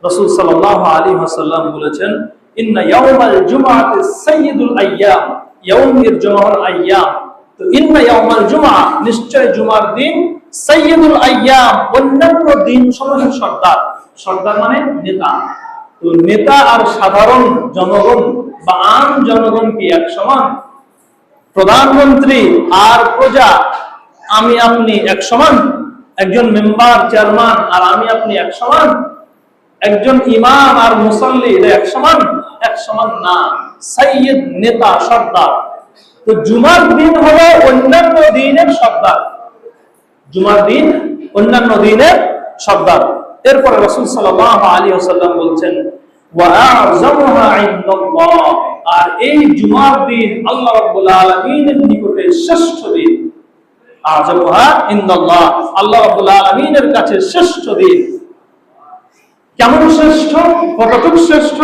রাসূল সাল্লাল্লাহু আলাইহি ওয়াসাল্লাম বলেছেন, ইন্না ইয়াউমাল জুমআতি সাইয়্যিদুল আইয়াম, ইয়াউমের জুমার আইয়াম। তো ইন্না ইয়াউমাল জুমআ, নিশ্চয় জুমার দিন, সাইয়্যিদুল আইয়াম, অন্যান্য দিন সমূহের সর্দার। সর্দার মানে নেতা। তো নেতা আর সাধারণ জনগণ বা আম জনগণ কি এক সমান? প্রধানমন্ত্রী আর প্রজা, আমি আপনি এক সমান? একজন মেম্বার চেয়ারম্যান আর আমি আপনি এক সমান? একজন ইমাম আর মুসল্লি এটা এক সমান? এক সমান না। সাইয়্যিদ, নেতা, সর্দার। তো জুমার দিন হলো অন্যান্য দিনের সর্দার। জুমার দিন অন্যান্য দিনের সর্দার। এরপরে রাসূল সাল্লাল্লাহু আলাইহি ওয়াসাল্লাম বলছেন, ওয়া আ'যামুহা ইনদাল্লাহ, আর এই জুমার দিন আল্লাহ রাব্বুল আলামিনের নিকটে শ্রেষ্ঠ দিন। আ'যামুহা ইনদাল্লাহ, আল্লাহ রাব্বুল আলামিনের কাছে শ্রেষ্ঠ দিন। কেমন শ্রেষ্ঠ? কতটুকু শ্রেষ্ঠ?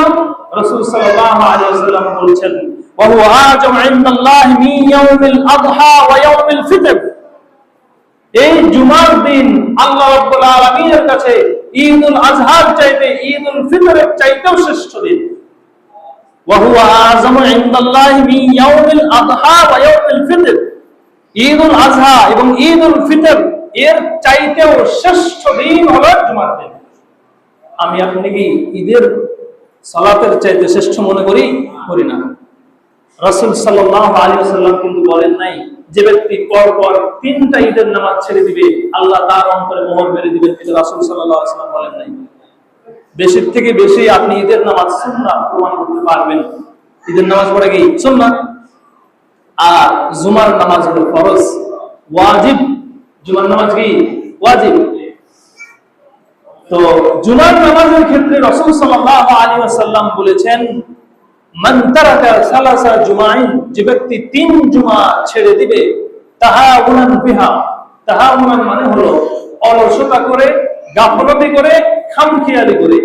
রাসূল সাল্লাল্লাহু আলাইহি ওয়াসাল্লাম বলছেন, ওয়া হুয়া আ'যামু ইনদাল্লাহ মিন ইয়াউমিল আযহা ওয়া ইয়াউমিল ফিতর। এই জুমার দিন আল্লাহ রাব্বুল আলামিনের কাছে ঈদুল আযহার চাইতে, ঈদুল ফিতরের চাইতেও শ্রেষ্ঠ দিন। ওয়া হুয়া আ'যামু ইনদাল্লাহ মিন ইয়াউমিল আযহা ওয়া ইয়াউমিল ফিতর। ঈদুল আযহা এবং ঈদুল ফিতর এর চাইতেও শ্রেষ্ঠ দিন হলো জুমার দিন। আমি আপনি কি ঈদের সালাতের চাইতে শ্রেষ্ঠ মনে করি? করি না। রাসূল সাল্লাল্লাহু আলাইহি ওয়াসাল্লাম কিন্তু বলেন নাই, যে ব্যক্তি পরপর 3টা ঈদের নামাজ ছেড়ে দিবে আল্লাহ তার অন্তরে মোহর মেরে দিবেন। এটা রাসূল সাল্লাল্লাহু আলাইহি ওয়াসাল্লাম বলেন নাই। বেশির থেকে বেশি আপনি ঈদের নামাজ সুন্নাহ প্রমাণ করতে পারবেন। ঈদের নামাজ পড়ে কি সুন্নাহ, আর জুমার নামাজ হলো ফরজ, ওয়াজিব। জুমার নামাজ কি ওয়াজিব। তো জুমার নামাজের ক্ষেত্রে রাসূল সাল্লাল্লাহু আলাইহি ওয়াসাল্লাম বলেছেন, মান তারাকা সালাসা জুমাইন, যে ব্যক্তি 3 জুমা ছেড়ে দিবে, তাহাউনান বিহা, তাহাউনান মানে হলো অলসতা করে, গাফলতি করে, খামখেয়ালি করে।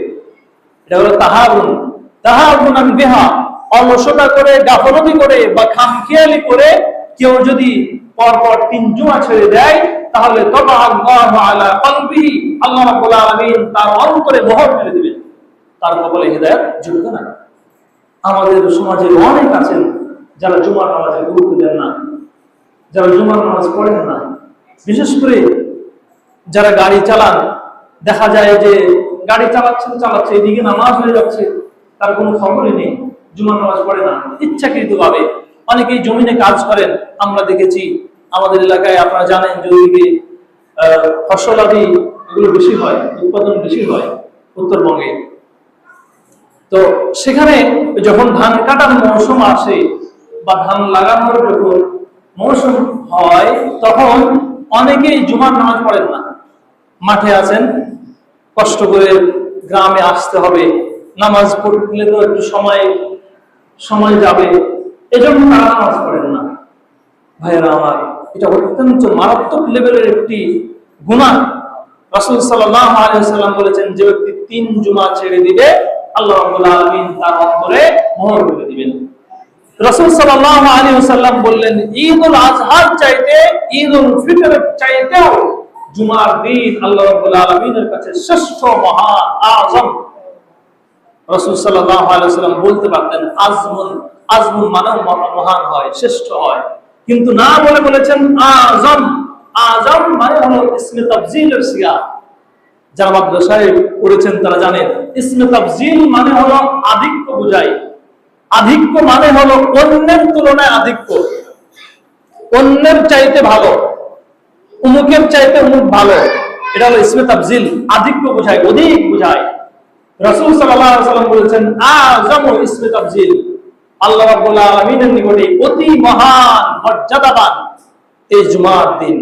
এটা হলো তাহাউন। তাহাউনান বিহা, অলসতা করে, গাফলতি করে বা খামখেয়ালি করে কেউ যদি পরপর 3 জুমা ছেড়ে দেয়, তাহলে তবা আল্লাহু আলা কলবিহি, আল্লাহ রাব্বুল আলামিন তার অন্তরে মোহর মেরে দিবেন, তার কপালে হিদায়াত জুটবে না। আমাদের সমাজে অনেক আছেন যারা জুমার নামাজে গুরুত্ব দেন না, যারা জুমার নামাজ পড়েন না। বিশেষ করে যারা গাড়ি চালান, দেখা যায় যে গাড়ি চালাচ্ছে এদিকে নামাজ হয়ে যাচ্ছে, তার কোনো খবরই নেই, জুমার নামাজ পড়ে না ইচ্ছাকৃতভাবে। অনেকেই জমিনে কাজ করেন, আমরা দেখেছি আমাদের এলাকায়, আপনারা জানেন যে ওইদিকে ফসলাদি এগুলো বেশি হয়, উৎপাদন বেশি হয় উত্তরবঙ্গে। তো সেখানে যখন ধান কাটার মৌসুম আসে বা ধান লাগানোর যখন মৌসুম হয়, তখন অনেকেই জুমার নামাজ পড়েন না। মাঠে আছেন, কষ্ট করে গ্রামে আসতে হবে, নামাজ পড়লে তো একটু সময় যাবে, এজন্য তারা নামাজ পড়েন না। ভাইয়েরা আমার, এটা অত্যন্ত মারাত্মক লেভেলের একটি গুনাহ। রাসূল সাল্লাল্লাহু আলাইহি ওয়াসাল্লাম বলেছেন, যে ব্যক্তি 3 জুমা ছেড়ে দিবে আল্লাহ রাব্বুল আলামিন তার অন্তরে মোহর মেরে দিবেন। রাসূল সাল্লাল্লাহু আলাইহি ওয়াসাল্লাম বললেন, ঈদুল আযহার চাইতে, ঈদুল ফিতরের চাইতেও জুমার দিন আল্লাহ রাব্বুল আলামিনের কাছে শ্রেষ্ঠ, মহান, আযম। রাসূল সাল্লাল্লাহু আলাইহি ওয়াসাল্লাম বলতে পারতেন আযমুন, আযমুন মানে মহান হয়, শ্রেষ্ঠ হয়, কিন্তু না বলে বলেছেন আযম। আযম মানে হলো ইসমে তাফজিলের সিগা। যারা মাদ্রাসায় পড়েছেন তারা জানেন, ইসমে তাফজিল মানে হলো আধিক্য বোঝায়। আধিক্য মানে হলো অন্যের তুলনায় আধিক্য, অন্যের চাইতে ভালো, উমুকের চাইতে উমুক ভালো। এটা হলো ইসমে তাফজিল, আধিক্য বোঝায়, অধিক বোঝায়। রাসূল সাল্লাল্লাহু আলাইহি ওয়াসাল্লাম বলেছেন আযমু ইসমে তাফজিল, আল্লাহ রাব্বুল আলামিনের নিকটে অতি মহান, মর্যাদাবান এই জুমার দিন।